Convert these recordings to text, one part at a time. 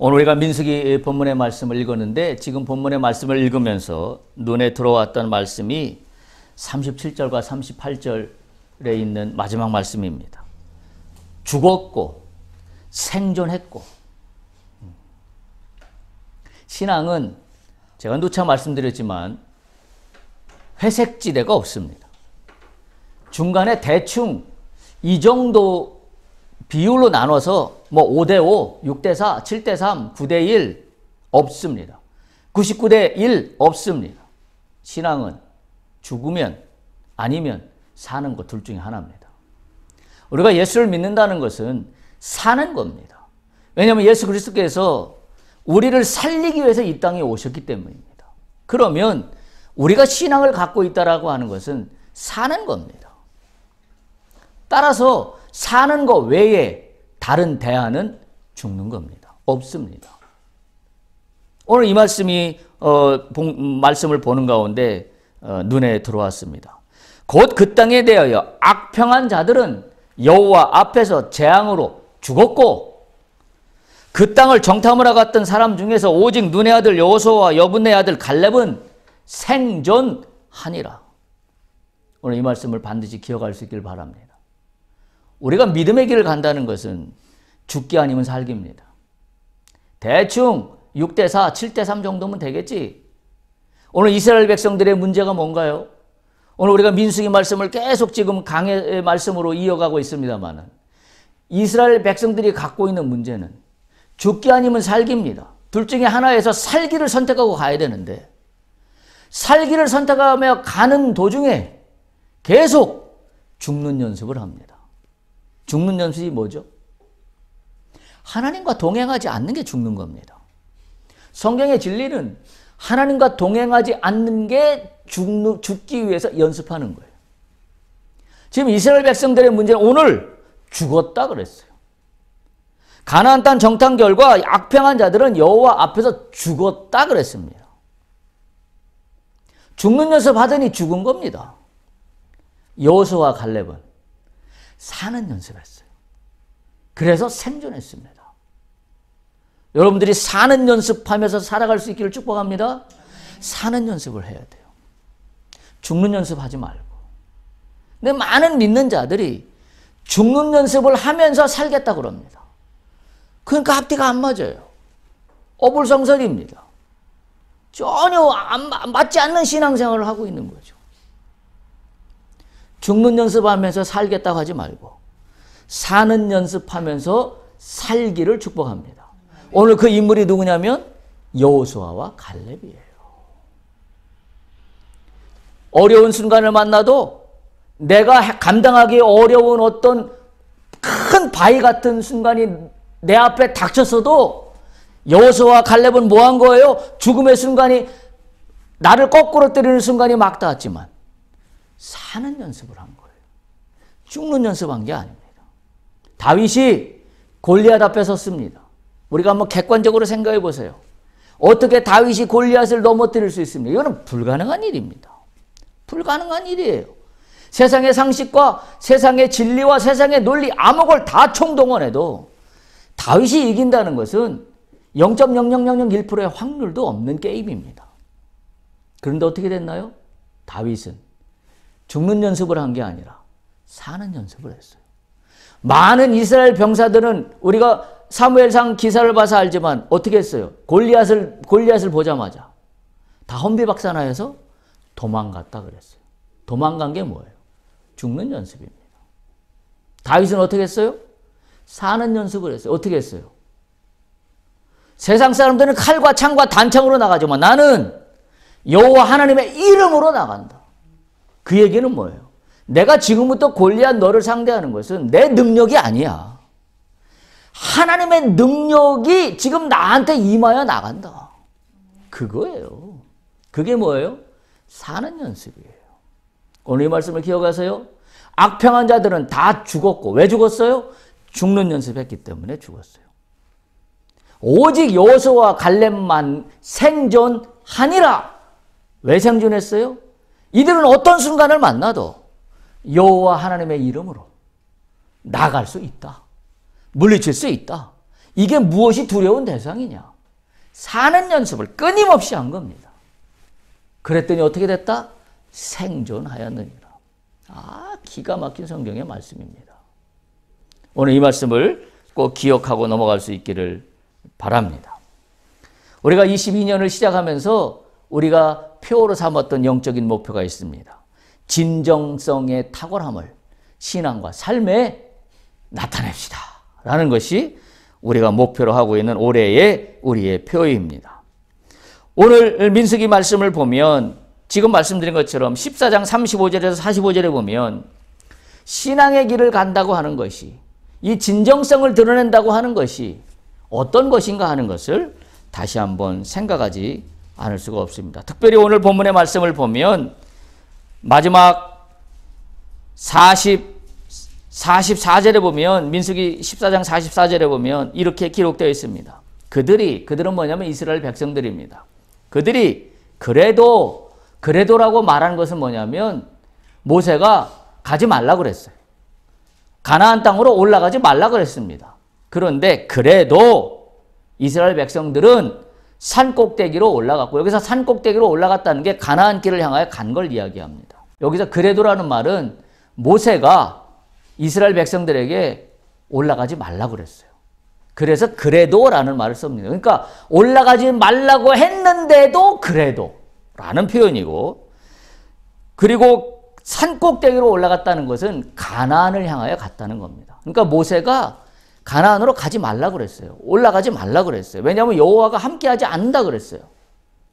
오늘 우리가 민수기 본문의 말씀을 읽었는데 지금 본문의 말씀을 읽으면서 눈에 들어왔던 말씀이 37절과 38절에 있는 마지막 말씀입니다. 죽었고 생존했고. 신앙은 제가 누차 말씀드렸지만 회색지대가 없습니다. 중간에 대충 이 정도 비율로 나눠서 뭐 5대5, 6대4, 7대3, 9대1 없습니다. 99대1 없습니다. 신앙은 죽으면 아니면 사는 것 둘 중에 하나입니다. 우리가 예수를 믿는다는 것은 사는 겁니다. 왜냐하면 예수 그리스도께서 우리를 살리기 위해서 이 땅에 오셨기 때문입니다. 그러면 우리가 신앙을 갖고 있다라고 하는 것은 사는 겁니다. 따라서 사는 것 외에 다른 대안은 죽는 겁니다. 없습니다. 오늘 이 말씀이 말씀을 보는 가운데 눈에 들어왔습니다. 곧 그 땅에 대하여 악평한 자들은 여호와 앞에서 재앙으로 죽었고 그 땅을 정탐하러 갔던 사람 중에서 오직 눈의 아들 여호수아와 여분의 아들 갈렙은 생존하니라. 오늘 이 말씀을 반드시 기억할 수 있길 바랍니다. 우리가 믿음의 길을 간다는 것은 죽기 아니면 살기입니다. 대충 6대4, 7대3 정도면 되겠지. 오늘 이스라엘 백성들의 문제가 뭔가요? 오늘 우리가 민수기 말씀을 계속 지금 강의 말씀으로 이어가고 있습니다만 이스라엘 백성들이 갖고 있는 문제는 죽기 아니면 살기입니다. 둘 중에 하나에서 살기를 선택하고 가야 되는데 살기를 선택하며 가는 도중에 계속 죽는 연습을 합니다. 죽는 연습이 뭐죠? 하나님과 동행하지 않는 게 죽는 겁니다. 성경의 진리는 하나님과 동행하지 않는 게 죽기 위해서 연습하는 거예요. 지금 이스라엘 백성들의 문제는 오늘 죽었다 그랬어요. 가나안 땅 정탐 결과 악평한 자들은 여호와 앞에서 죽었다 그랬습니다. 죽는 연습 하더니 죽은 겁니다. 여호수아와 갈렙은 사는 연습했어요. 그래서 생존했습니다. 여러분들이 사는 연습하면서 살아갈 수 있기를 축복합니다. 사는 연습을 해야 돼요. 죽는 연습하지 말고. 근데 많은 믿는 자들이 죽는 연습을 하면서 살겠다고 그럽니다. 그러니까 앞뒤가 안 맞아요. 어불성설입니다. 전혀 맞지 않는 신앙생활을 하고 있는 거죠. 죽는 연습하면서 살겠다고 하지 말고 사는 연습하면서 살기를 축복합니다. 오늘 그 인물이 누구냐면 여호수아와 갈렙이에요. 어려운 순간을 만나도 내가 감당하기 어려운 어떤 큰 바위 같은 순간이 내 앞에 닥쳤어도 여호수아와 갈렙은 뭐 한 거예요? 죽음의 순간이 나를 거꾸로 때리는 순간이 막 닿았지만 사는 연습을 한 거예요. 죽는 연습한 게 아닙니다. 다윗이 골리앗 앞에 섰습니다. 우리가 한번 객관적으로 생각해 보세요. 어떻게 다윗이 골리앗을 넘어뜨릴 수 있습니까? 이거는 불가능한 일입니다. 불가능한 일이에요. 세상의 상식과 세상의 진리와 세상의 논리 아무 걸 다 총동원해도 다윗이 이긴다는 것은 0.0001%의 확률도 없는 게임입니다. 그런데 어떻게 됐나요? 다윗은 죽는 연습을 한 게 아니라 사는 연습을 했어요. 많은 이스라엘 병사들은 우리가 사무엘상 기사를 봐서 알지만 어떻게 했어요? 골리앗을 보자마자 다 혼비박산하여서 도망갔다 그랬어요. 도망간 게 뭐예요? 죽는 연습입니다. 다윗은 어떻게 했어요? 사는 연습을 했어요. 어떻게 했어요? 세상 사람들은 칼과 창과 단창으로 나가지만 나는 여호와 하나님의 이름으로 나간다. 그 얘기는 뭐예요? 내가 지금부터 골리앗 너를 상대하는 것은 내 능력이 아니야. 하나님의 능력이 지금 나한테 임하여 나간다. 그거예요. 그게 뭐예요? 사는 연습이에요. 오늘 이 말씀을 기억하세요. 악평한 자들은 다 죽었고 왜 죽었어요? 죽는 연습했기 때문에 죽었어요. 오직 여호수아와 갈렙만 생존하니라. 왜 생존했어요? 이들은 어떤 순간을 만나도 여호와 하나님의 이름으로 나갈 수 있다. 물리칠 수 있다. 이게 무엇이 두려운 대상이냐? 사는 연습을 끊임없이 한 겁니다. 그랬더니 어떻게 됐다? 생존하였느니라. 기가 막힌 성경의 말씀입니다. 오늘 이 말씀을 꼭 기억하고 넘어갈 수 있기를 바랍니다. 우리가 22년을 시작하면서 우리가 표어로 삼았던 영적인 목표가 있습니다. 진정성의 탁월함을 신앙과 삶에 나타냅시다 라는 것이 우리가 목표로 하고 있는 올해의 우리의 표어입니다. 오늘 민수기 말씀을 보면 지금 말씀드린 것처럼 14장 35절에서 45절에 보면 신앙의 길을 간다고 하는 것이, 이 진정성을 드러낸다고 하는 것이 어떤 것인가 하는 것을 다시 한번 생각하지 않을 수가 없습니다. 특별히 오늘 본문의 말씀을 보면 마지막 44절에 보면, 민수기 14장 44절에 보면 이렇게 기록되어 있습니다. 그들은 뭐냐면 이스라엘 백성들입니다. 그들이 그래도라고 말하는 것은 뭐냐면 모세가 가지 말라 그랬어요. 가나안 땅으로 올라가지 말라 그랬습니다. 그런데 그래도 이스라엘 백성들은 산 꼭대기로 올라갔고, 여기서 산 꼭대기로 올라갔다는 게 가나안 길을 향하여 간 걸 이야기합니다. 여기서 그래도라는 말은 모세가 이스라엘 백성들에게 올라가지 말라 그랬어요. 그래서 그래도라는 말을 씁니다. 그러니까 올라가지 말라고 했는데도 그래도라는 표현이고, 그리고 산 꼭대기로 올라갔다는 것은 가나안을 향하여 갔다는 겁니다. 그러니까 모세가 가나안으로 가지 말라 그랬어요. 올라가지 말라 그랬어요. 왜냐하면 여호와가 함께하지 않는다 그랬어요.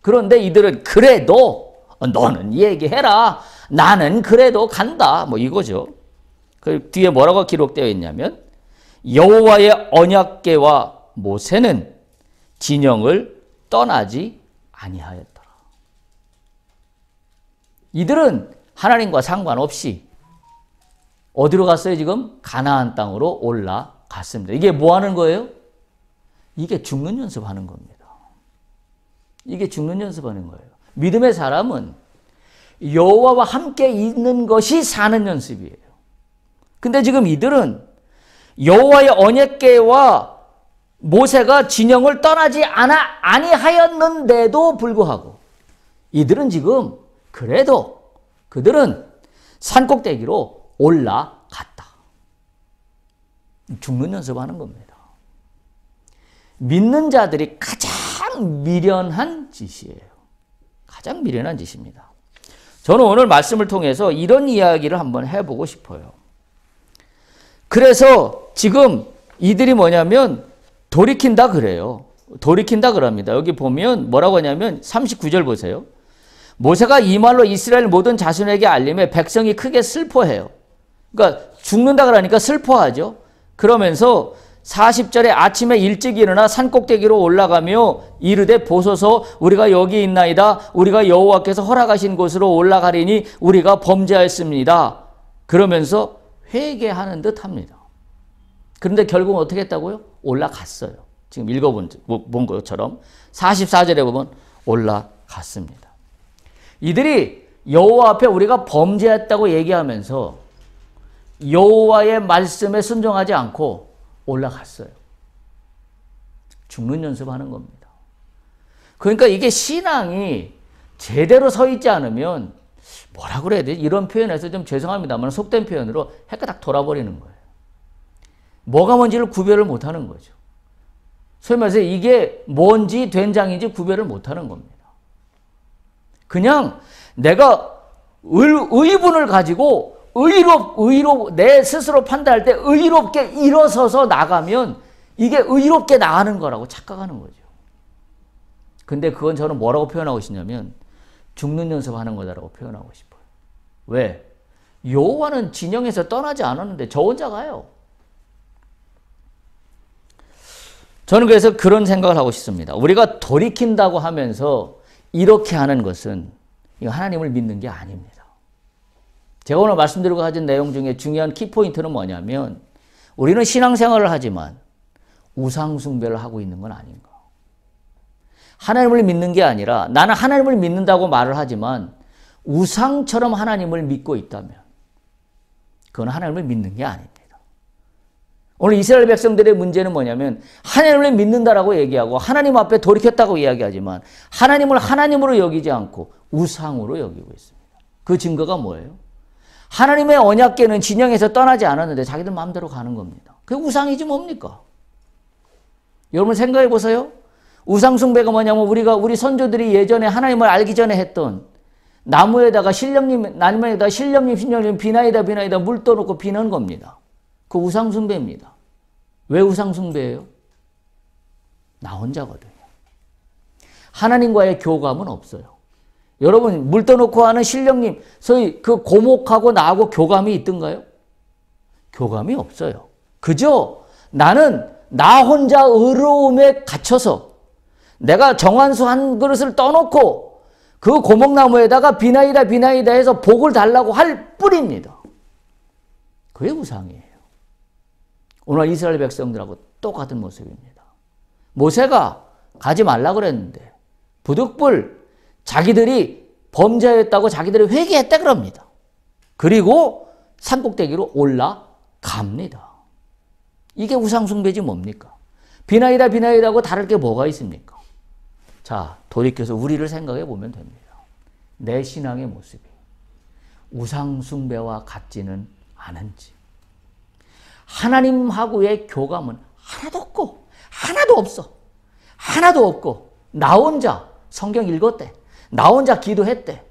그런데 이들은 그래도 너는 얘기해라. 나는 그래도 간다. 뭐 이거죠. 그 뒤에 뭐라고 기록되어 있냐면 여호와의 언약궤와 모세는 진영을 떠나지 아니하였더라. 이들은 하나님과 상관없이 어디로 갔어요? 지금 가나안 땅으로 올라갔습니다. 이게 뭐 하는 거예요? 이게 죽는 연습하는 겁니다. 이게 죽는 연습하는 거예요. 믿음의 사람은 여호와와 함께 있는 것이 사는 연습이에요. 근데 지금 이들은 여호와의 언약궤와 모세가 진영을 떠나지 아니하였는데도 불구하고 이들은 지금 그래도 그들은 산꼭대기로 올라갔다. 죽는 연습하는 겁니다. 믿는 자들이 가장 미련한 짓이에요. 가장 미련한 짓입니다. 저는 오늘 말씀을 통해서 이런 이야기를 한번 해보고 싶어요. 그래서 지금 이들이 뭐냐면 돌이킨다 그래요. 돌이킨다 그럽니다. 여기 보면 뭐라고 하냐면 39절 보세요. 모세가 이 말로 이스라엘 모든 자손에게 알림해 백성이 크게 슬퍼해요. 그러니까 죽는다 그러니까 슬퍼하죠. 그러면서 40절에 아침에 일찍 일어나 산꼭대기로 올라가며 이르되 보소서 우리가 여기 있나이다. 우리가 여호와께서 허락하신 곳으로 올라가리니 우리가 범죄하였습니다. 그러면서 회개하는 듯 합니다. 그런데 결국 어떻게 했다고요? 올라갔어요. 지금 읽어본 것처럼 44절에 보면 올라갔습니다. 이들이 여호와 앞에 우리가 범죄했다고 얘기하면서 여호와의 말씀에 순종하지 않고 올라갔어요. 죽는 연습하는 겁니다. 그러니까 이게 신앙이 제대로 서 있지 않으면 뭐라 그래야 되지? 이런 표현에서 좀 죄송합니다만 속된 표현으로 해가 딱 돌아버리는 거예요. 뭐가 뭔지를 구별을 못하는 거죠. 소위 말해서 이게 뭔지 된장인지 구별을 못하는 겁니다. 그냥 내가 의분을 가지고 내 스스로 판단할 때 의롭게 일어서서 나가면 이게 의롭게 나가는 거라고 착각하는 거죠. 근데 그건 저는 뭐라고 표현하고 싶냐면 죽는 연습하는 거다라고 표현하고 싶어요. 왜? 여호와는 진영에서 떠나지 않았는데 저 혼자 가요. 저는 그래서 그런 생각을 하고 싶습니다. 우리가 돌이킨다고 하면서 이렇게 하는 것은 하나님을 믿는 게 아닙니다. 제가 오늘 말씀드리고 가진 내용 중에 중요한 키포인트는 뭐냐면 우리는 신앙생활을 하지만 우상숭배를 하고 있는 건 아닌가. 하나님을 믿는 게 아니라 나는 하나님을 믿는다고 말을 하지만 우상처럼 하나님을 믿고 있다면 그건 하나님을 믿는 게 아닙니다. 오늘 이스라엘 백성들의 문제는 뭐냐면 하나님을 믿는다라고 얘기하고 하나님 앞에 돌이켰다고 이야기하지만 하나님을 하나님으로 여기지 않고 우상으로 여기고 있습니다. 그 증거가 뭐예요? 하나님의 언약궤는 진영에서 떠나지 않았는데 자기들 마음대로 가는 겁니다. 그게 우상이지 뭡니까? 여러분 생각해 보세요. 우상 숭배가 뭐냐면 우리 선조들이 예전에 하나님을 알기 전에 했던 나무에다가 신령님 비나이다 물 떠놓고 비는 겁니다. 그 우상 숭배입니다. 왜 우상 숭배예요? 나 혼자거든요. 하나님과의 교감은 없어요. 여러분 물 떠놓고 하는 신령님 소위 그 고목하고 나하고 교감이 있던가요? 교감이 없어요. 그저 나는 나 혼자 의로움에 갇혀서 내가 정한수 한 그릇을 떠놓고 그 고목나무에다가 비나이다 해서 복을 달라고 할 뿐입니다. 그게 우상이에요. 오늘 이스라엘 백성들하고 똑같은 모습입니다. 모세가 가지 말라 그랬는데 부득불 자기들이 범죄했다고 자기들이 회개했다 그럽니다. 그리고 산꼭대기로 올라갑니다. 이게 우상숭배지 뭡니까? 비나이다고 다를 게 뭐가 있습니까? 자, 돌이켜서 우리를 생각해 보면 됩니다. 내 신앙의 모습이 우상숭배와 같지는 않은지, 하나님하고의 교감은 하나도 없고 나 혼자 성경 읽었대, 나 혼자 기도했대,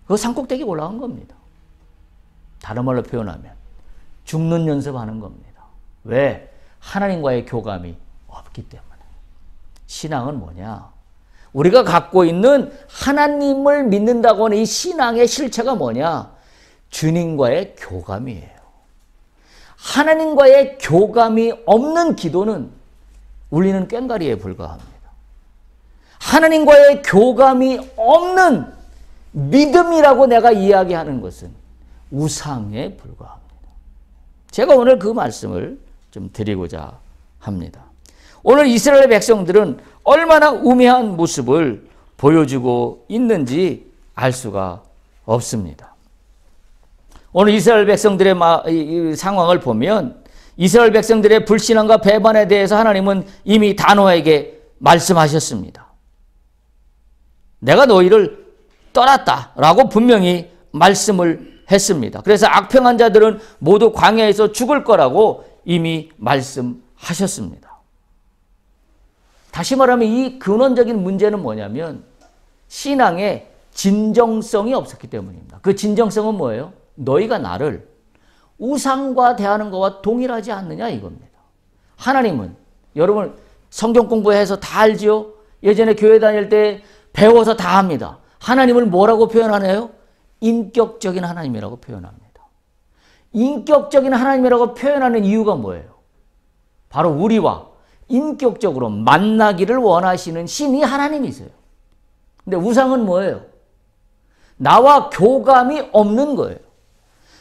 그거 산꼭대기 올라간 겁니다. 다른 말로 표현하면 죽는 연습하는 겁니다. 왜? 하나님과의 교감이 없기 때문에. 신앙은 뭐냐? 우리가 갖고 있는 하나님을 믿는다고 하는 이 신앙의 실체가 뭐냐? 주님과의 교감이에요. 하나님과의 교감이 없는 기도는 울리는 꽹과리에 불과합니다. 하나님과의 교감이 없는 믿음이라고 내가 이야기하는 것은 우상에 불과합니다. 제가 오늘 그 말씀을 좀 드리고자 합니다. 오늘 이스라엘 백성들은 얼마나 우매한 모습을 보여주고 있는지 알 수가 없습니다. 오늘 이스라엘 백성들의 상황을 보면 이스라엘 백성들의 불신앙과 배반에 대해서 하나님은 이미 단호하게 말씀하셨습니다. 내가 너희를 떠났다라고 분명히 말씀을 했습니다. 그래서 악평한 자들은 모두 광야에서 죽을 거라고 이미 말씀하셨습니다. 다시 말하면 이 근원적인 문제는 뭐냐면 신앙에 진정성이 없었기 때문입니다. 그 진정성은 뭐예요? 너희가 나를 우상과 대하는 것과 동일하지 않느냐 이겁니다. 하나님은 여러분 성경 공부해서 다 알지요? 예전에 교회 다닐 때 배워서 다 합니다. 하나님을 뭐라고 표현하나요? 인격적인 하나님이라고 표현합니다. 인격적인 하나님이라고 표현하는 이유가 뭐예요? 바로 우리와 인격적으로 만나기를 원하시는 신이 하나님이세요. 근데 우상은 뭐예요? 나와 교감이 없는 거예요.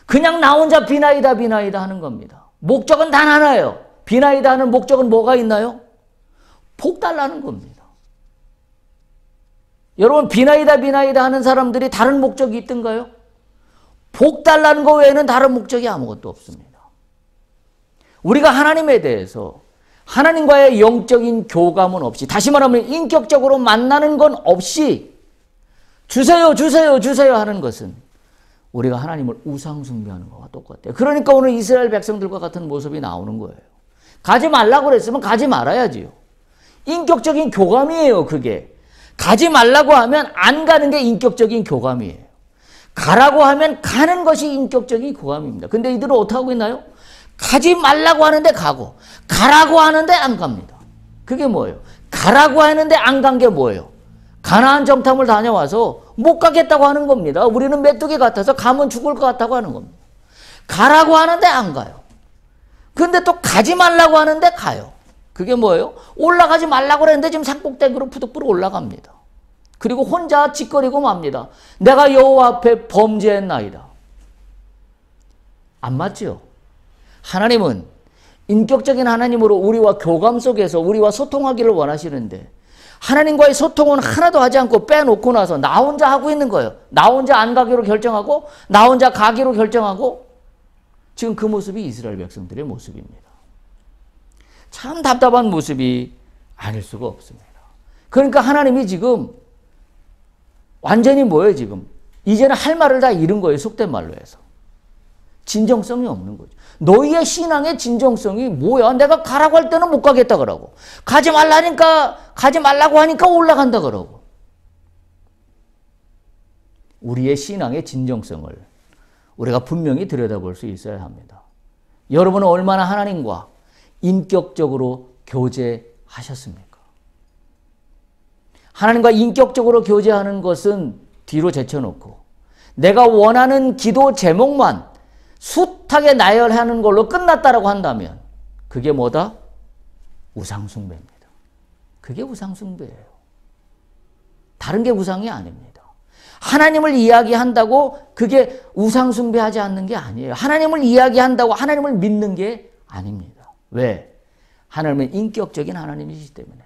그냥 나 혼자 비나이다 하는 겁니다. 목적은 단 하나예요. 비나이다 하는 목적은 뭐가 있나요? 복 달라는 겁니다. 여러분 비나이다 하는 사람들이 다른 목적이 있던가요? 복 달라는 거 외에는 다른 목적이 아무것도 없습니다. 우리가 하나님에 대해서 하나님과의 영적인 교감은 없이, 다시 말하면 인격적으로 만나는 건 없이 주세요 하는 것은 우리가 하나님을 우상 숭배하는 것과 똑같아요. 그러니까 오늘 이스라엘 백성들과 같은 모습이 나오는 거예요. 가지 말라고 그랬으면 가지 말아야지요. 인격적인 교감이에요, 그게. 가지 말라고 하면 안 가는 게 인격적인 교감이에요. 가라고 하면 가는 것이 인격적인 교감입니다. 근데 이들은 어떻게 하고 있나요? 가지 말라고 하는데 가고, 가라고 하는데 안 갑니다. 그게 뭐예요? 가라고 하는데 안 간 게 뭐예요? 가나안 정탐을 다녀와서 못 가겠다고 하는 겁니다. 우리는 메뚜기 같아서 가면 죽을 것 같다고 하는 겁니다. 가라고 하는데 안 가요. 근데 또 가지 말라고 하는데 가요. 그게 뭐예요? 올라가지 말라고 그랬는데 지금 산꼭대기로 푸득푸득 올라갑니다. 그리고 혼자 짓거리고 맙니다. 내가 여호와 앞에 범죄했나이다. 안 맞죠? 하나님은 인격적인 하나님으로 우리와 교감 속에서 우리와 소통하기를 원하시는데 하나님과의 소통은 하나도 하지 않고 빼놓고 나서 나 혼자 하고 있는 거예요. 나 혼자 안 가기로 결정하고 나 혼자 가기로 결정하고 지금 그 모습이 이스라엘 백성들의 모습입니다. 참 답답한 모습이 아닐 수가 없습니다. 그러니까 하나님이 지금 완전히 뭐예요 지금? 이제는 할 말을 다 잃은 거예요. 속된 말로 해서. 진정성이 없는 거죠. 너희의 신앙의 진정성이 뭐야? 내가 가라고 할 때는 못 가겠다 그러고 가지 말라고 하니까 올라간다 그러고. 우리의 신앙의 진정성을 우리가 분명히 들여다볼 수 있어야 합니다. 여러분은 얼마나 하나님과 인격적으로 교제하셨습니까? 하나님과 인격적으로 교제하는 것은 뒤로 제쳐놓고 내가 원하는 기도 제목만 숱하게 나열하는 걸로 끝났다라고 한다면 그게 뭐다? 우상숭배입니다. 그게 우상숭배예요. 다른 게 우상이 아닙니다. 하나님을 이야기한다고 그게 우상숭배하지 않는 게 아니에요. 하나님을 이야기한다고 하나님을 믿는 게 아닙니다. 왜? 하나님은 인격적인 하나님이시기 때문에.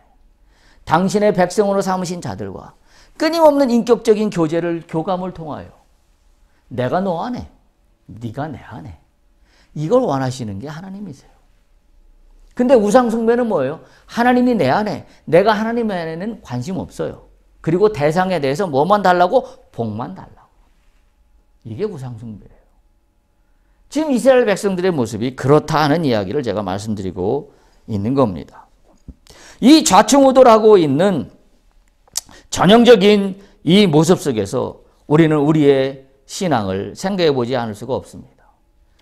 당신의 백성으로 삼으신 자들과 끊임없는 인격적인 교감을 통하여 내가 너 안에, 네가 내 안에 이걸 원하시는 게 하나님이세요. 근데 우상숭배는 뭐예요? 하나님이 내 안에, 내가 하나님 안에는 관심 없어요. 그리고 대상에 대해서 뭐만 달라고? 복만 달라고. 이게 우상숭배예요. 지금 이스라엘 백성들의 모습이 그렇다 하는 이야기를 제가 말씀드리고 있는 겁니다. 이 좌충우돌하고 있는 전형적인 이 모습 속에서 우리는 우리의 신앙을 생각해 보지 않을 수가 없습니다.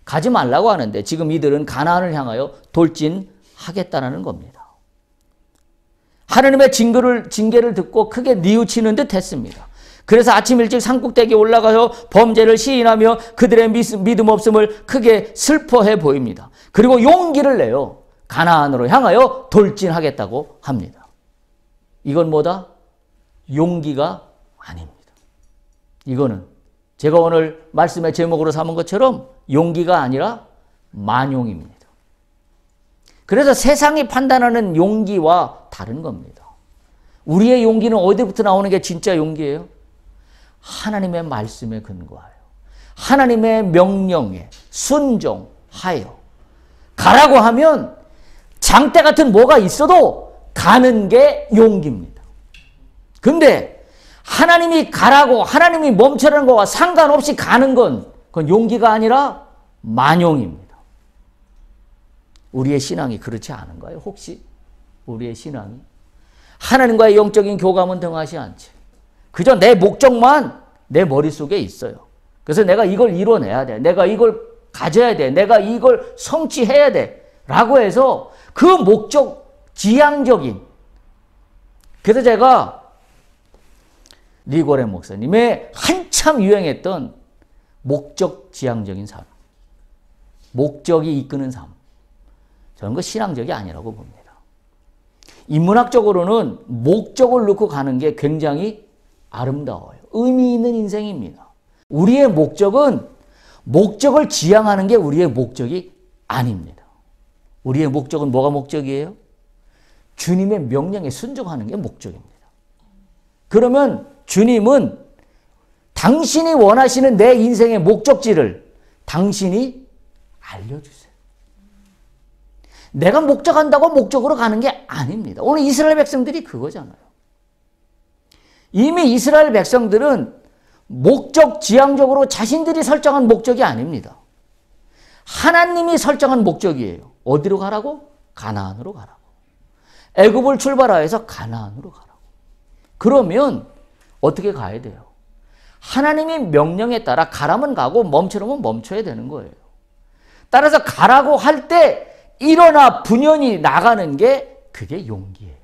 가지 말라고 하는데 지금 이들은 가나안을 향하여 돌진하겠다는 겁니다. 하나님의 징계를 듣고 크게 뉘우치는 듯 했습니다. 그래서 아침 일찍 산꼭대기에 올라가서 범죄를 시인하며 그들의 믿음 없음을 크게 슬퍼해 보입니다. 그리고 용기를 내요. 가나안으로 향하여 돌진하겠다고 합니다. 이건 뭐다? 용기가 아닙니다. 이거는 제가 오늘 말씀의 제목으로 삼은 것처럼 용기가 아니라 만용입니다. 그래서 세상이 판단하는 용기와 다른 겁니다. 우리의 용기는 어디부터 나오는 게 진짜 용기예요? 하나님의 말씀에 근거하여 하나님의 명령에 순종하여 가라고 하면 장대 같은 뭐가 있어도 가는 게 용기입니다. 근데 하나님이 가라고 하나님이 멈춰라는 거와 상관없이 가는 건 그건 용기가 아니라 만용입니다. 우리의 신앙이 그렇지 않은가요? 혹시 우리의 신앙이 하나님과의 영적인 교감은 등하지 않지. 그저 내 목적만 내 머릿속에 있어요. 그래서 내가 이걸 이뤄내야 돼. 내가 이걸 가져야 돼. 내가 이걸 성취해야 돼. 라고 해서 그 목적 지향적인. 그래서 제가 리고렌 목사님의 한참 유행했던 목적 지향적인 삶. 목적이 이끄는 삶. 저는 그 신앙적이 아니라고 봅니다. 인문학적으로는 목적을 놓고 가는 게 굉장히 아름다워요. 의미 있는 인생입니다. 우리의 목적은 목적을 지향하는 게 우리의 목적이 아닙니다. 우리의 목적은 뭐가 목적이에요? 주님의 명령에 순종하는 게 목적입니다. 그러면 주님은 당신이 원하시는 내 인생의 목적지를 당신이 알려주세요. 내가 목적한다고 목적으로 가는 게 아닙니다. 오늘 이스라엘 백성들이 그거잖아요. 이미 이스라엘 백성들은 목적 지향적으로 자신들이 설정한 목적이 아닙니다. 하나님이 설정한 목적이에요. 어디로 가라고? 가나안으로 가라고. 애굽을 출발하여서 가나안으로 가라고. 그러면 어떻게 가야 돼요? 하나님의 명령에 따라 가라면 가고 멈추라면 멈춰야 되는 거예요. 따라서 가라고 할 때 일어나 분연히 나가는 게 그게 용기예요.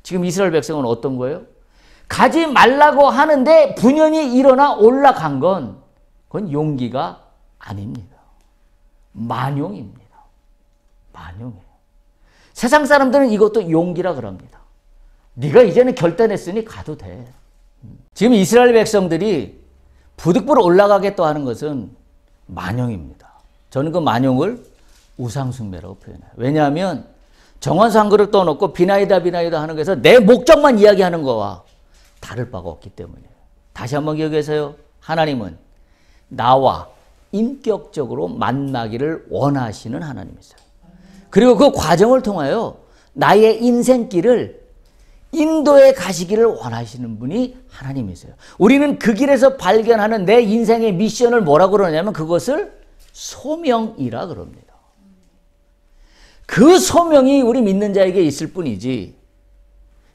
지금 이스라엘 백성은 어떤 거예요? 가지 말라고 하는데 분연히 일어나 올라간 건 그건 용기가 아닙니다. 만용입니다. 만용이에요. 세상 사람들은 이것도 용기라 그럽니다. 네가 이제는 결단했으니 가도 돼. 지금 이스라엘 백성들이 부득불 올라가겠다 하는 것은 만용입니다. 저는 그 만용을 우상숭배라고 표현해요. 왜냐하면 정원사 한 그릇 떠놓고 비나이다 하는 것에서 내 목적만 이야기하는 거와 다를 바가 없기 때문이에요. 다시 한번 기억하세요. 하나님은 나와 인격적으로 만나기를 원하시는 하나님이세요. 그리고 그 과정을 통하여 나의 인생길을 인도에 가시기를 원하시는 분이 하나님이세요. 우리는 그 길에서 발견하는 내 인생의 미션을 뭐라고 그러냐면 그것을 소명이라 그럽니다. 그 소명이 우리 믿는 자에게 있을 뿐이지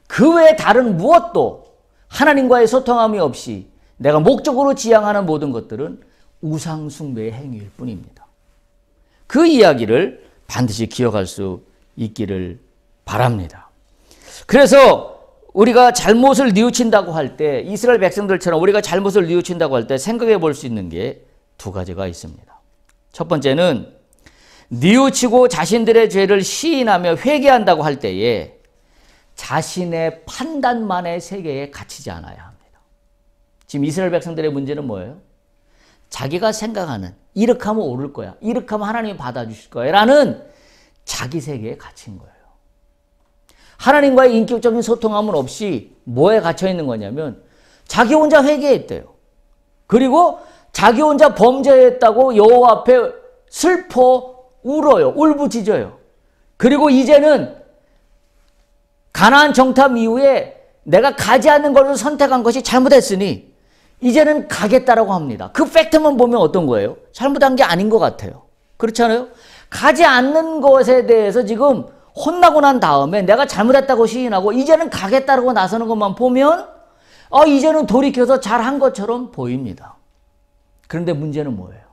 그 외에 다른 무엇도 하나님과의 소통함이 없이 내가 목적으로 지향하는 모든 것들은 우상 숭배의 행위일 뿐입니다. 그 이야기를 반드시 기억할 수 있기를 바랍니다. 그래서 우리가 잘못을 뉘우친다고 할 때 이스라엘 백성들처럼 우리가 잘못을 뉘우친다고 할 때 생각해 볼 수 있는 게 두 가지가 있습니다. 첫 번째는 뉘우치고 자신들의 죄를 시인하며 회개한다고 할 때에 자신의 판단만의 세계에 갇히지 않아야 합니다. 지금 이스라엘 백성들의 문제는 뭐예요? 자기가 생각하는 이렇게 하면 오를 거야. 이렇게 하면 하나님이 받아주실 거야. 라는 자기 세계에 갇힌 거예요. 하나님과의 인격적인 소통함은 없이 뭐에 갇혀 있는 거냐면 자기 혼자 회개했대요. 그리고 자기 혼자 범죄했다고 여호와 앞에 슬퍼 울어요. 울부짖어요. 그리고 이제는 가나안 정탐 이후에 내가 가지 않는 것을 선택한 것이 잘못했으니 이제는 가겠다라고 합니다. 그 팩트만 보면 어떤 거예요? 잘못한 게 아닌 것 같아요. 그렇지 않아요? 가지 않는 것에 대해서 지금 혼나고 난 다음에 내가 잘못했다고 시인하고 이제는 가겠다라고 나서는 것만 보면 이제는 돌이켜서 잘한 것처럼 보입니다. 그런데 문제는 뭐예요?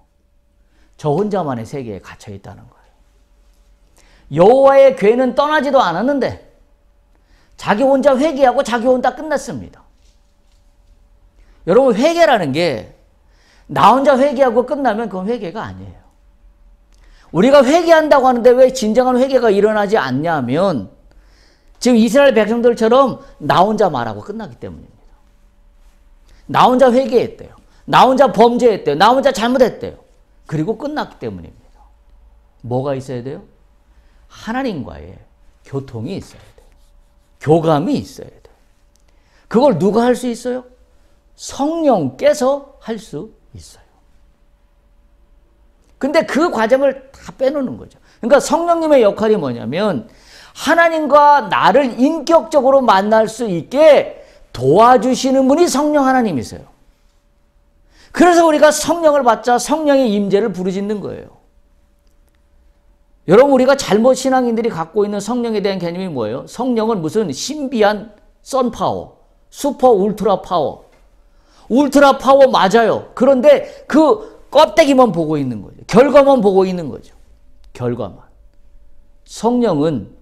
저 혼자만의 세계에 갇혀 있다는 거예요. 여호와의 궤는 떠나지도 않았는데 자기 혼자 회개하고 자기 혼자 끝났습니다. 여러분 회개라는 게 나 혼자 회개하고 끝나면 그건 회개가 아니에요. 우리가 회개한다고 하는데 왜 진정한 회개가 일어나지 않냐면 지금 이스라엘 백성들처럼 나 혼자 말하고 끝나기 때문입니다. 나 혼자 회개했대요. 나 혼자 범죄했대요. 나 혼자 잘못했대요. 그리고 끝났기 때문입니다. 뭐가 있어야 돼요? 하나님과의 교통이 있어야 돼요. 교감이 있어야 돼요. 그걸 누가 할 수 있어요? 성령께서 할 수 있어요. 근데 그 과정을 다 빼놓는 거죠. 그러니까 성령님의 역할이 뭐냐면 하나님과 나를 인격적으로 만날 수 있게 도와주시는 분이 성령 하나님이세요. 그래서 우리가 성령을 받자 성령의 임재를 부르짖는 거예요. 여러분 우리가 잘못 신앙인들이 갖고 있는 성령에 대한 개념이 뭐예요? 성령은 무슨 신비한 선파워, 슈퍼 울트라 파워. 울트라 파워 맞아요. 그런데 그 껍데기만 보고 있는 거죠. 결과만 보고 있는 거죠. 결과만. 성령은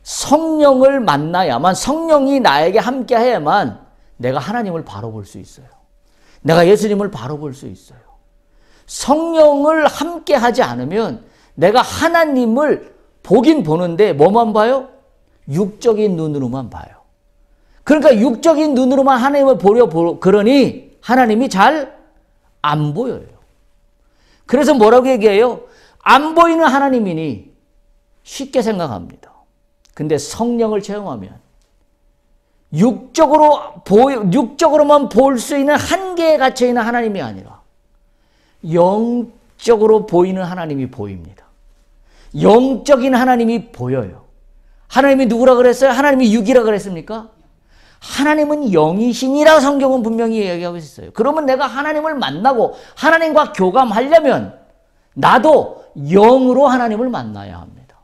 성령을 만나야만 성령이 나에게 함께 해야만 내가 하나님을 바로 볼 수 있어요. 내가 예수님을 바로 볼 수 있어요. 성령을 함께 하지 않으면 내가 하나님을 보긴 보는데 뭐만 봐요? 육적인 눈으로만 봐요. 그러니까 육적인 눈으로만 하나님을 그러니 하나님이 잘 안 보여요. 그래서 뭐라고 얘기해요? 안 보이는 하나님이니 쉽게 생각합니다. 근데 성령을 체험하면 육적으로만 볼 수 있는 한계에 갇혀 있는 하나님이 아니라 영적으로 보이는 하나님이 보입니다. 영적인 하나님이 보여요. 하나님이 누구라 그랬어요? 하나님이 육이라 그랬습니까? 하나님은 영이신이라 성경은 분명히 이야기하고 있어요. 그러면 내가 하나님을 만나고 하나님과 교감하려면 나도 영으로 하나님을 만나야 합니다.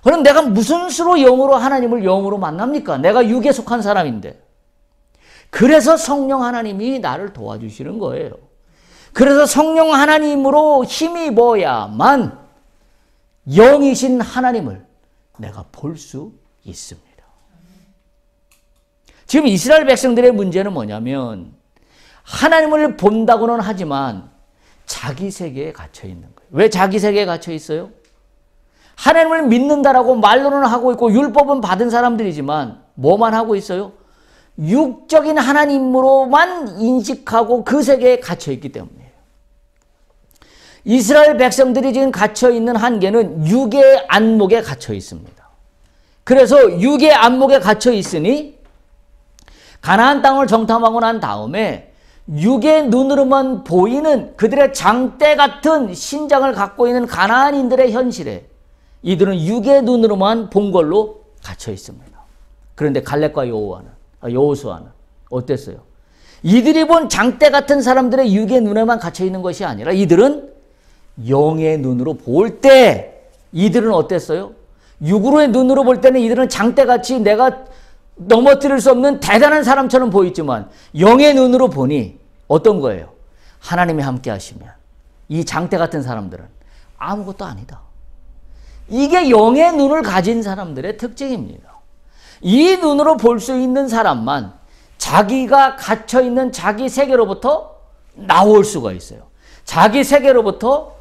그럼 내가 무슨 수로 영으로 하나님을 영으로 만납니까? 내가 육에 속한 사람인데. 그래서 성령 하나님이 나를 도와주시는 거예요. 그래서 성령 하나님으로 힘입어야만 영이신 하나님을 내가 볼 수 있습니다. 지금 이스라엘 백성들의 문제는 뭐냐면 하나님을 본다고는 하지만 자기 세계에 갇혀 있는 거예요. 왜 자기 세계에 갇혀 있어요? 하나님을 믿는다라고 말로는 하고 있고 율법은 받은 사람들이지만 뭐만 하고 있어요? 육적인 하나님으로만 인식하고 그 세계에 갇혀 있기 때문이에요. 이스라엘 백성들이 지금 갇혀 있는 한계는 육의 안목에 갇혀 있습니다. 그래서 육의 안목에 갇혀 있으니 가나안 땅을 정탐하고 난 다음에 육의 눈으로만 보이는 그들의 장대 같은 신장을 갖고 있는 가나안인들의 현실에 이들은 육의 눈으로만 본 걸로 갇혀 있습니다. 그런데 갈렙과 여호수아는 어땠어요? 이들이 본 장대 같은 사람들의 육의 눈에만 갇혀 있는 것이 아니라 이들은 영의 눈으로 볼 때 이들은 어땠어요? 육으로의 눈으로 볼 때는 이들은 장대같이 내가 넘어뜨릴 수 없는 대단한 사람처럼 보이지만 영의 눈으로 보니 어떤 거예요? 하나님이 함께 하시면 이 장대 같은 사람들은 아무것도 아니다. 이게 영의 눈을 가진 사람들의 특징입니다. 이 눈으로 볼 수 있는 사람만 자기가 갇혀있는 자기 세계로부터 나올 수가 있어요. 자기 세계로부터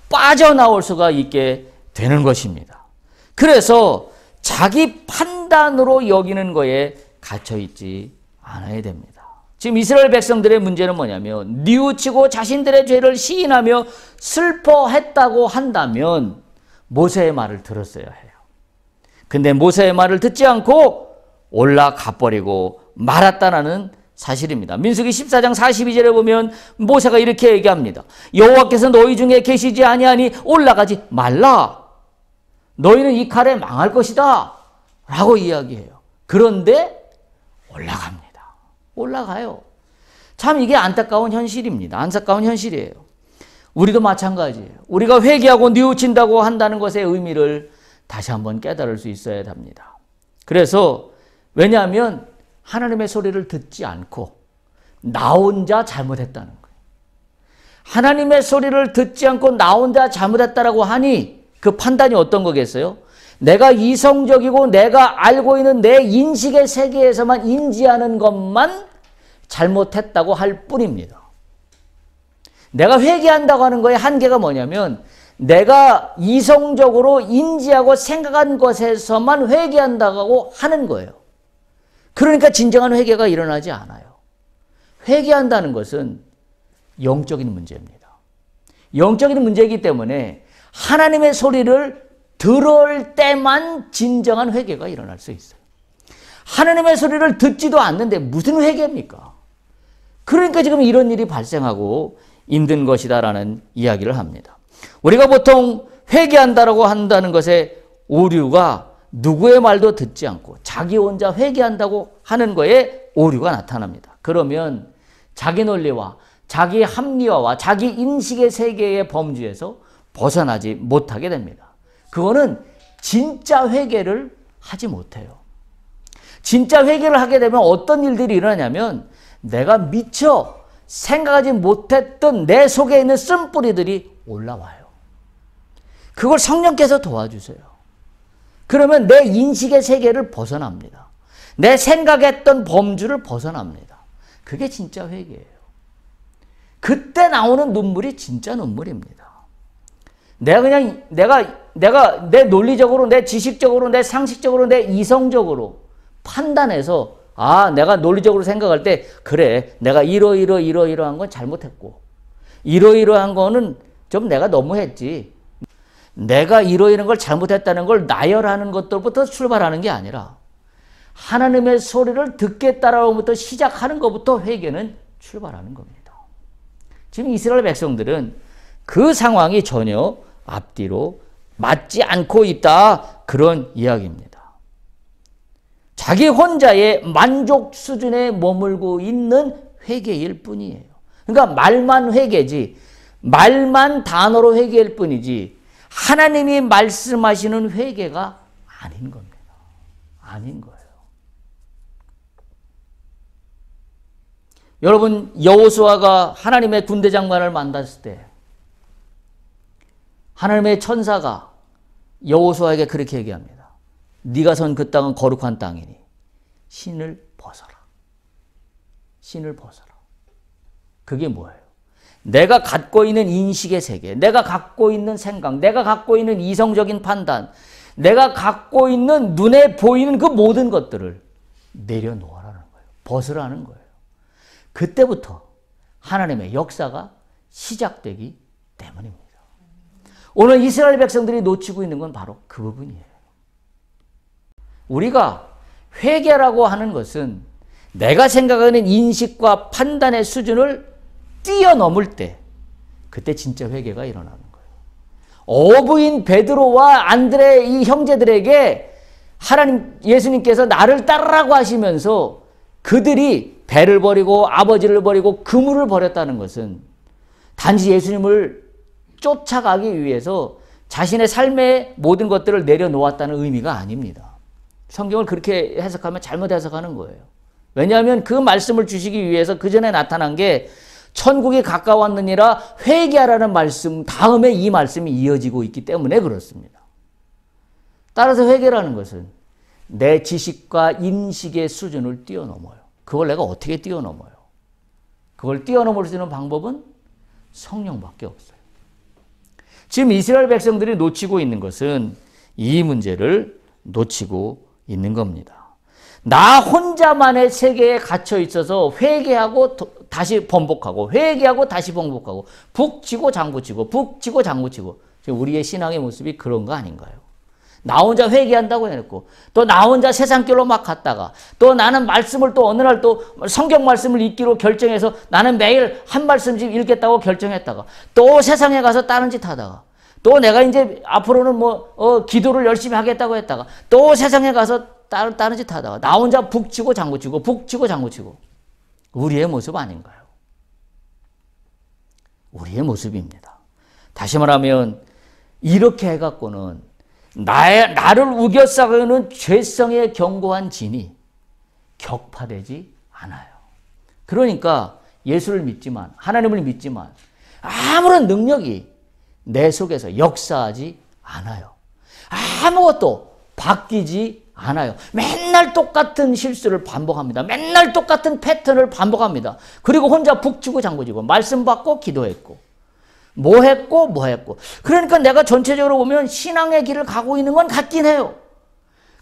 빠져나올 수가 있게 되는 것입니다. 그래서 자기 판단으로 여기는 거에 갇혀있지 않아야 됩니다. 지금 이스라엘 백성들의 문제는 뭐냐면 뉘우치고 자신들의 죄를 시인하며 슬퍼했다고 한다면 모세의 말을 들었어야 해요. 근데 모세의 말을 듣지 않고 올라가 버리고 말았다는 사실입니다. 민수기 14장 42절에 보면 모세가 이렇게 얘기합니다. 여호와께서 너희 중에 계시지 아니하니 올라가지 말라. 너희는 이 칼에 망할 것이다 라고 이야기해요. 그런데 올라갑니다. 올라가요. 참 이게 안타까운 현실입니다. 안타까운 현실이에요. 우리도 마찬가지예요. 우리가 회개하고 뉘우친다고 한다는 것의 의미를 다시 한번 깨달을 수 있어야 합니다. 그래서 왜냐하면 하나님의 소리를 듣지 않고 나 혼자 잘못했다는 거예요. 하나님의 소리를 듣지 않고 나 혼자 잘못했다라고 하니 그 판단이 어떤 거겠어요? 내가 이성적이고 내가 알고 있는 내 인식의 세계에서만 인지하는 것만 잘못했다고 할 뿐입니다. 내가 회개한다고 하는 거의 한계가 뭐냐면 내가 이성적으로 인지하고 생각한 것에서만 회개한다고 하는 거예요. 그러니까 진정한 회개가 일어나지 않아요. 회개한다는 것은 영적인 문제입니다. 영적인 문제이기 때문에 하나님의 소리를 들을 때만 진정한 회개가 일어날 수 있어요. 하나님의 소리를 듣지도 않는데 무슨 회개입니까? 그러니까 지금 이런 일이 발생하고 있는 것이다라는 이야기를 합니다. 우리가 보통 회개한다라고 한다는 것의 오류가 누구의 말도 듣지 않고 자기 혼자 회개한다고 하는 거에 오류가 나타납니다. 그러면 자기 논리와 자기 합리화와 자기 인식의 세계의 범주에서 벗어나지 못하게 됩니다. 그거는 진짜 회개를 하지 못해요. 진짜 회개를 하게 되면 어떤 일들이 일어나냐면 내가 미처 생각하지 못했던 내 속에 있는 쓴뿌리들이 올라와요. 그걸 성령께서 도와주세요. 그러면 내 인식의 세계를 벗어납니다. 내 생각했던 범주를 벗어납니다. 그게 진짜 회개예요. 그때 나오는 눈물이 진짜 눈물입니다. 내가 내 논리적으로, 내 지식적으로, 내 상식적으로, 내 이성적으로 판단해서 내가 논리적으로 생각할 때 그래, 내가 이러한 건 잘못했고 이러한 거는 좀 내가 너무했지. 내가 이러한 걸 잘못했다는 걸 나열하는 것부터 출발하는 게 아니라 하나님의 소리를 듣겠다라고부터 시작하는 것부터 회개는 출발하는 겁니다. 지금 이스라엘 백성들은 그 상황이 전혀 앞뒤로 맞지 않고 있다, 그런 이야기입니다. 자기 혼자의 만족 수준에 머물고 있는 회개일 뿐이에요. 그러니까 말만 회개지, 말만 단어로 회개일 뿐이지 하나님이 말씀하시는 회개가 아닌 겁니다. 아닌 거예요. 여러분, 여호수아가 하나님의 군대 장관을 만났을 때 하나님의 천사가 여호수아에게 그렇게 얘기합니다. 네가 선 그 땅은 거룩한 땅이니 신을 벗어라. 신을 벗어라. 그게 뭐예요? 내가 갖고 있는 인식의 세계, 내가 갖고 있는 생각, 내가 갖고 있는 이성적인 판단, 내가 갖고 있는 눈에 보이는 그 모든 것들을 내려놓으라는 거예요. 벗으라는 거예요. 그때부터 하나님의 역사가 시작되기 때문입니다. 오늘 이스라엘 백성들이 놓치고 있는 건 바로 그 부분이에요. 우리가 회개라고 하는 것은 내가 생각하는 인식과 판단의 수준을 뛰어넘을 때 그때 진짜 회개가 일어나는 거예요. 어부인 베드로와 안드레 이 형제들에게 하나님 예수님께서 나를 따르라고 하시면서 그들이 배를 버리고 아버지를 버리고 그물을 버렸다는 것은 단지 예수님을 쫓아가기 위해서 자신의 삶의 모든 것들을 내려놓았다는 의미가 아닙니다. 성경을 그렇게 해석하면 잘못 해석하는 거예요. 왜냐하면 그 말씀을 주시기 위해서 그 전에 나타난 게 천국이 가까웠느니라 회개하라는 말씀 다음에 이 말씀이 이어지고 있기 때문에 그렇습니다. 따라서 회개라는 것은 내 지식과 인식의 수준을 뛰어넘어요. 그걸 내가 어떻게 뛰어넘어요? 그걸 뛰어넘을 수 있는 방법은 성령밖에 없어요. 지금 이스라엘 백성들이 놓치고 있는 것은 이 문제를 놓치고 있는 겁니다. 나 혼자만의 세계에 갇혀 있어서 회개하고 다시 번복하고 회개하고 다시 번복하고 북치고 장구치고 북치고 장구치고 지금 우리의 신앙의 모습이 그런 거 아닌가요? 나 혼자 회개한다고 해놓고 또 나 혼자 세상길로 막 갔다가 또 나는 말씀을 또 어느 날 또 성경 말씀을 읽기로 결정해서 나는 매일 한 말씀씩 읽겠다고 결정했다가 또 세상에 가서 다른 짓 하다가 또 내가 이제 앞으로는 기도를 열심히 하겠다고 했다가 또 세상에 가서 다른 짓 하다가 나 혼자 북치고 장구치고 북치고 장구치고 우리의 모습 아닌가요? 우리의 모습입니다. 다시 말하면 이렇게 해갖고는 나를 우겨싸고는 죄성의 견고한 진이 격파되지 않아요. 그러니까 예수를 믿지만 하나님을 믿지만 아무런 능력이 내 속에서 역사하지 않아요. 아무것도 바뀌지 않아요. 맨날 똑같은 실수를 반복합니다. 맨날 똑같은 패턴을 반복합니다. 그리고 혼자 북치고 장구치고 말씀 받고 기도했고 뭐 했고. 그러니까 내가 전체적으로 보면 신앙의 길을 가고 있는 건 같긴 해요.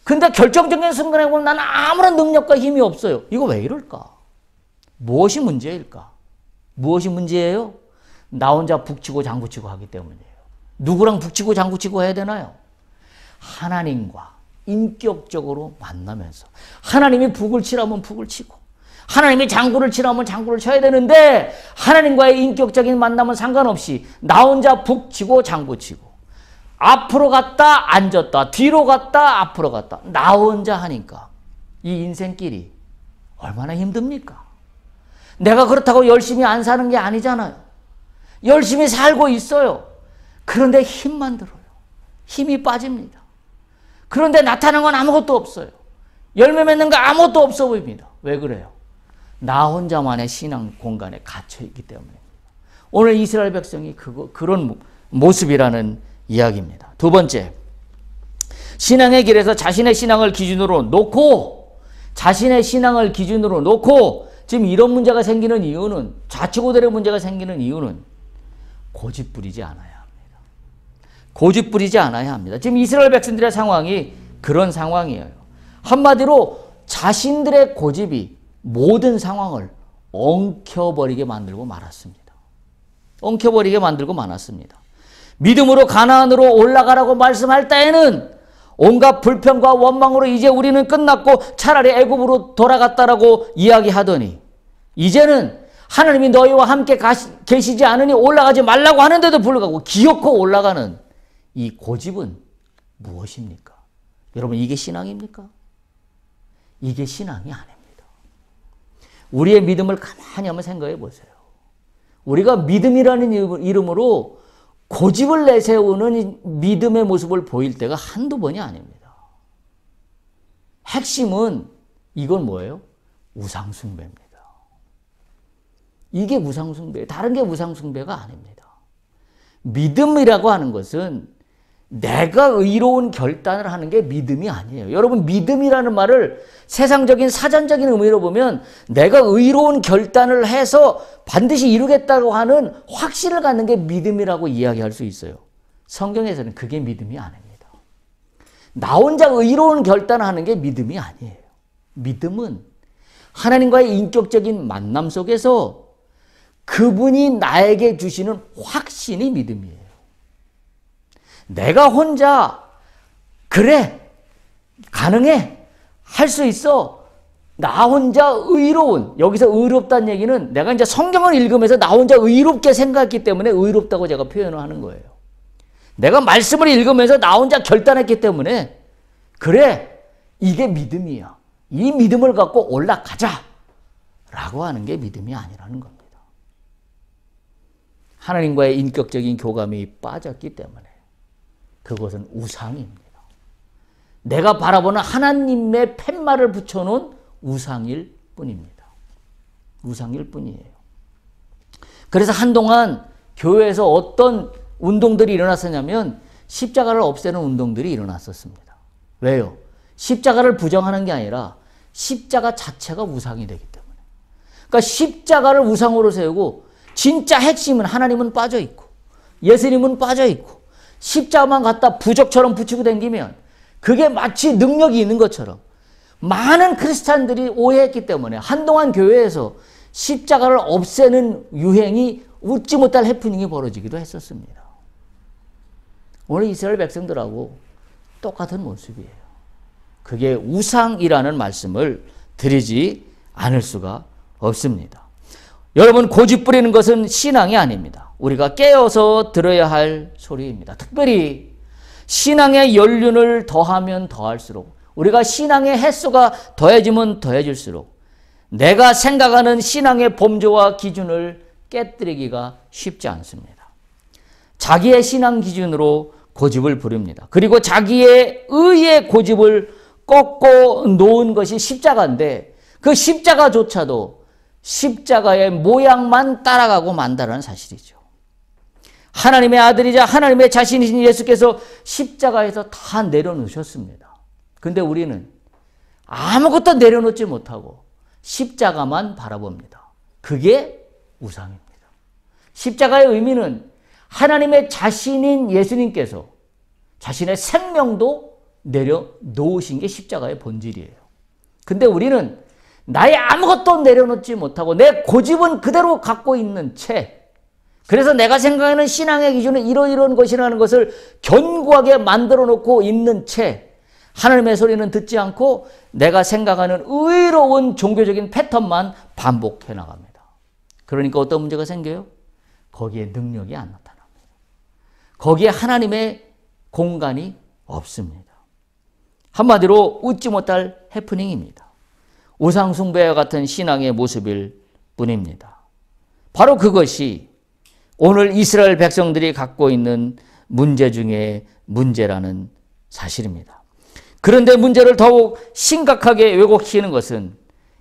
근데 결정적인 순간에 보면 나는 아무런 능력과 힘이 없어요. 이거 왜 이럴까? 무엇이 문제일까? 무엇이 문제예요? 나 혼자 북치고 장구치고 하기 때문이에요. 누구랑 북치고 장구치고 해야 되나요? 하나님과 인격적으로 만나면서 하나님이 북을 치라면 북을 치고 하나님이 장구를 치라면 장구를 쳐야 되는데 하나님과의 인격적인 만남은 상관없이 나 혼자 북치고 장구치고 앞으로 갔다 앉았다 뒤로 갔다 앞으로 갔다 나 혼자 하니까 이 인생길이 얼마나 힘듭니까? 내가 그렇다고 열심히 안 사는 게 아니잖아요. 열심히 살고 있어요. 그런데 힘만 들어요. 힘이 빠집니다. 그런데 나타나는 건 아무것도 없어요. 열매 맺는 거 아무것도 없어 보입니다. 왜 그래요? 나 혼자만의 신앙 공간에 갇혀 있기 때문입니다. 오늘 이스라엘 백성이 그런 모습이라는 이야기입니다. 두 번째, 신앙의 길에서 자신의 신앙을 기준으로 놓고 지금 이런 문제가 생기는 이유는 좌측우돌의 문제가 생기는 이유는 고집 부리지 않아야 합니다. 고집 부리지 않아야 합니다. 지금 이스라엘 백성들의 상황이 그런 상황이에요. 한마디로 자신들의 고집이 모든 상황을 엉켜버리게 만들고 말았습니다. 믿음으로 가나안으로 올라가라고 말씀할 때에는 온갖 불평과 원망으로 이제 우리는 끝났고 차라리 애굽으로 돌아갔다라고 이야기하더니 이제는 하나님이 너희와 함께 계시지 않으니 올라가지 말라고 하는데도 불구하고 기어코 올라가는 이 고집은 무엇입니까? 여러분 이게 신앙입니까? 이게 신앙이 아닙니다. 우리의 믿음을 가만히 한번 생각해 보세요. 우리가 믿음이라는 이름으로 고집을 내세우는 믿음의 모습을 보일 때가 한두 번이 아닙니다. 핵심은 이건 뭐예요? 우상숭배입니다. 이게 우상숭배예요. 다른 게 우상숭배가 아닙니다. 믿음이라고 하는 것은 내가 의로운 결단을 하는 게 믿음이 아니에요. 여러분 믿음이라는 말을 세상적인 사전적인 의미로 보면 내가 의로운 결단을 해서 반드시 이루겠다고 하는 확신을 갖는 게 믿음이라고 이야기할 수 있어요. 성경에서는 그게 믿음이 아닙니다. 나 혼자 의로운 결단을 하는 게 믿음이 아니에요. 믿음은 하나님과의 인격적인 만남 속에서 그분이 나에게 주시는 확신이 믿음이에요. 내가 혼자 그래 가능해 할 수 있어 나 혼자 의로운 여기서 의롭다는 얘기는 내가 이제 성경을 읽으면서 나 혼자 의롭게 생각했기 때문에 의롭다고 제가 표현을 하는 거예요. 내가 말씀을 읽으면서 나 혼자 결단했기 때문에 그래, 이게 믿음이야. 이 믿음을 갖고 올라가자 라고 하는 게 믿음이 아니라는 겁니다. 하나님과의 인격적인 교감이 빠졌기 때문에 그것은 우상입니다. 내가 바라보는 하나님의 팻말을 붙여놓은 우상일 뿐입니다. 우상일 뿐이에요. 그래서 한동안 교회에서 어떤 운동들이 일어났었냐면 십자가를 없애는 운동들이 일어났었습니다. 왜요? 십자가를 부정하는 게 아니라 십자가 자체가 우상이 되기 때문에. 그러니까 십자가를 우상으로 세우고 진짜 핵심은 하나님은 빠져있고 예수님은 빠져있고 십자가만 갖다 부적처럼 붙이고 다니면 그게 마치 능력이 있는 것처럼 많은 크리스찬들이 오해했기 때문에 한동안 교회에서 십자가를 없애는 유행이 웃지 못할 해프닝이 벌어지기도 했었습니다. 오늘 이스라엘 백성들하고 똑같은 모습이에요. 그게 우상이라는 말씀을 드리지 않을 수가 없습니다. 여러분, 고집 부리는 것은 신앙이 아닙니다. 우리가 깨어서 들어야 할 소리입니다. 특별히 신앙의 연륜을 더하면 더할수록, 우리가 신앙의 횟수가 더해지면 더해질수록 내가 생각하는 신앙의 범주와 기준을 깨뜨리기가 쉽지 않습니다. 자기의 신앙 기준으로 고집을 부립니다. 그리고 자기의 의의 고집을 꺾고 놓은 것이 십자가인데 그 십자가조차도 십자가의 모양만 따라가고 만다는 사실이죠. 하나님의 아들이자 하나님의 자신이신 예수께서 십자가에서 다 내려놓으셨습니다. 근데 우리는 아무것도 내려놓지 못하고 십자가만 바라봅니다. 그게 우상입니다. 십자가의 의미는 하나님의 자신인 예수님께서 자신의 생명도 내려놓으신 게 십자가의 본질이에요. 근데 우리는 나의 아무것도 내려놓지 못하고 내 고집은 그대로 갖고 있는 채, 그래서 내가 생각하는 신앙의 기준은 이런 것이라는 것을 견고하게 만들어 놓고 있는 채 하나님의 소리는 듣지 않고 내가 생각하는 의로운 종교적인 패턴만 반복해 나갑니다. 그러니까 어떤 문제가 생겨요? 거기에 능력이 안 나타납니다. 거기에 하나님의 공간이 없습니다. 한마디로 웃지 못할 해프닝입니다. 우상숭배와 같은 신앙의 모습일 뿐입니다. 바로 그것이 오늘 이스라엘 백성들이 갖고 있는 문제 중에 문제라는 사실입니다. 그런데 문제를 더욱 심각하게 왜곡시키는 것은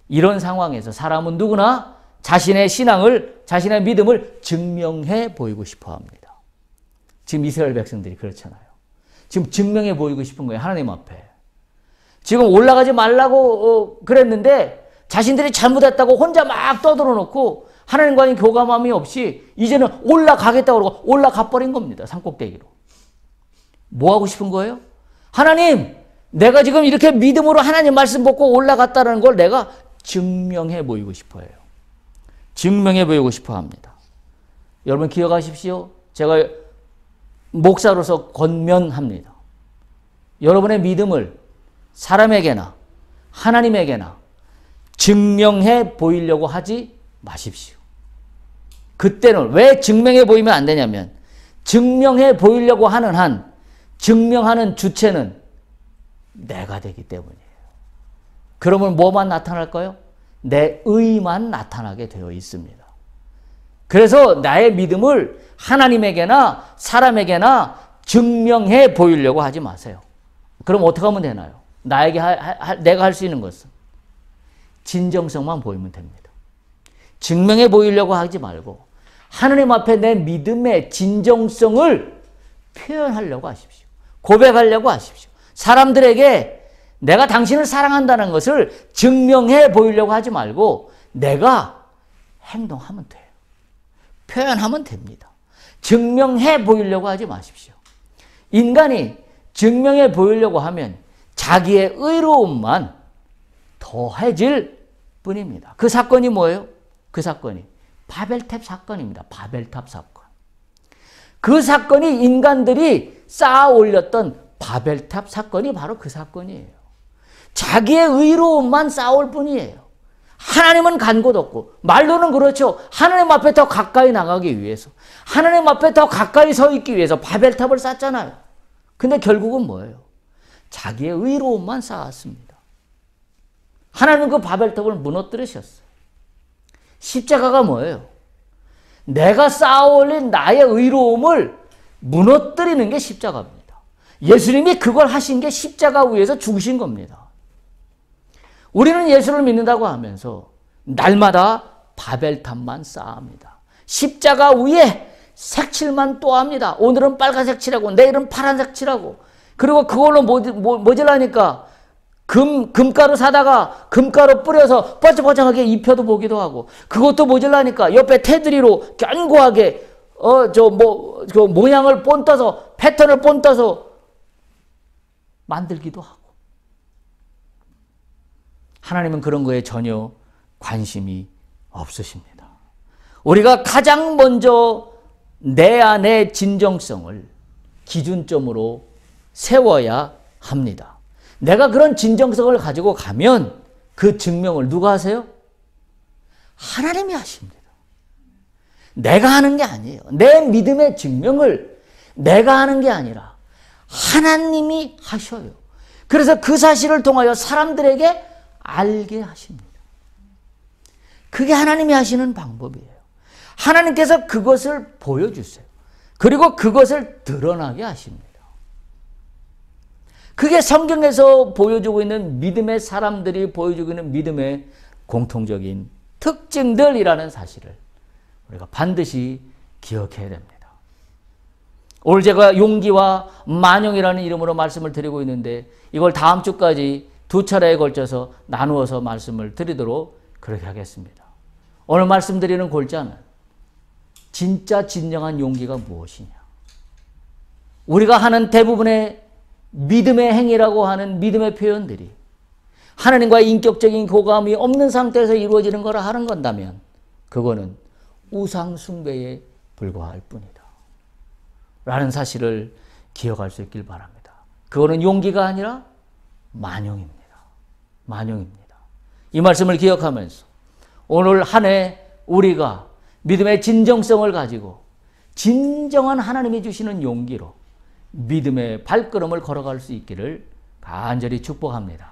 이런 상황에서 사람은 누구나 자신의 신앙을, 자신의 믿음을 증명해 보이고 싶어 합니다. 지금 이스라엘 백성들이 그렇잖아요. 지금 증명해 보이고 싶은 거예요. 하나님 앞에. 지금 올라가지 말라고 그랬는데 자신들이 잘못했다고 혼자 막 떠들어 놓고 하나님과의 교감함이 없이 이제는 올라가겠다고 그러고 올라가 버린 겁니다. 산꼭대기로. 뭐 하고 싶은 거예요? 하나님, 내가 지금 이렇게 믿음으로 하나님 말씀 받고 올라갔다는 걸 내가 증명해 보이고 싶어요. 증명해 보이고 싶어 합니다. 여러분 기억하십시오. 제가 목사로서 권면합니다. 여러분의 믿음을 사람에게나 하나님에게나 증명해 보이려고 하지 마십시오. 그때는 왜 증명해 보이면 안 되냐면 증명해 보이려고 하는 한 증명하는 주체는 내가 되기 때문이에요. 그러면 뭐만 나타날까요? 내 의만 나타나게 되어 있습니다. 그래서 나의 믿음을 하나님에게나 사람에게나 증명해 보이려고 하지 마세요. 그럼 어떻게 하면 되나요? 나에게 내가 할 수 있는 것은 진정성만 보이면 됩니다. 증명해 보이려고 하지 말고 하나님 앞에 내 믿음의 진정성을 표현하려고 하십시오. 고백하려고 하십시오. 사람들에게 내가 당신을 사랑한다는 것을 증명해 보이려고 하지 말고 내가 행동하면 돼요. 표현하면 됩니다. 증명해 보이려고 하지 마십시오. 인간이 증명해 보이려고 하면 자기의 의로움만 더해질 뿐입니다. 그 사건이 뭐예요? 그 사건이 바벨탑 사건입니다. 바벨탑 사건. 그 사건이 인간들이 쌓아 올렸던 바벨탑 사건이 바로 그 사건이에요. 자기의 의로움만 쌓아올 뿐이에요. 하나님은 간 곳 없고, 말로는 그렇죠. 하나님 앞에 더 가까이 나가기 위해서, 하나님 앞에 더 가까이 서 있기 위해서 바벨탑을 쌓잖아요. 근데 결국은 뭐예요? 자기의 의로움만 쌓았습니다. 하나님은 그 바벨탑을 무너뜨리셨어요. 십자가가 뭐예요? 내가 쌓아올린 나의 의로움을 무너뜨리는 게 십자가입니다. 예수님이 그걸 하신 게 십자가 위에서 죽으신 겁니다. 우리는 예수를 믿는다고 하면서 날마다 바벨탑만 쌓습니다. 십자가 위에 색칠만 또 합니다. 오늘은 빨간색 칠하고 내일은 파란색 칠하고, 그리고 그걸로 모자라니까 금가루 사다가 금가루 뿌려서 번쩍번쩍하게 입혀도 보기도 하고, 그것도 모자라니까 옆에 테두리로 견고하게 그 모양을 본떠서, 패턴을 본떠서 만들기도 하고. 하나님은 그런 거에 전혀 관심이 없으십니다. 우리가 가장 먼저 내 안의 진정성을 기준점으로 세워야 합니다. 내가 그런 진정성을 가지고 가면 그 증명을 누가 하세요? 하나님이 하십니다. 내가 하는 게 아니에요. 내 믿음의 증명을 내가 하는 게 아니라 하나님이 하셔요. 그래서 그 사실을 통하여 사람들에게 알게 하십니다. 그게 하나님이 하시는 방법이에요. 하나님께서 그것을 보여주세요. 그리고 그것을 드러나게 하십니다. 그게 성경에서 보여주고 있는 믿음의 사람들이 보여주고 있는 믿음의 공통적인 특징들이라는 사실을 우리가 반드시 기억해야 됩니다. 오늘 제가 용기와 만용이라는 이름으로 말씀을 드리고 있는데, 이걸 다음 주까지 2차례에 걸쳐서 나누어서 말씀을 드리도록 그렇게 하겠습니다. 오늘 말씀드리는 골자는 진짜 진정한 용기가 무엇이냐. 우리가 하는 대부분의 믿음의 행위라고 하는 믿음의 표현들이 하나님과의 인격적인 교감이 없는 상태에서 이루어지는 거라 하는 건다면 그거는 우상 숭배에 불과할 뿐이다 라는 사실을 기억할 수 있길 바랍니다. 그거는 용기가 아니라 만용입니다. 만용입니다. 이 말씀을 기억하면서 오늘 한 해 우리가 믿음의 진정성을 가지고 진정한 하나님이 주시는 용기로 믿음의 발걸음을 걸어갈 수 있기를 간절히 축복합니다.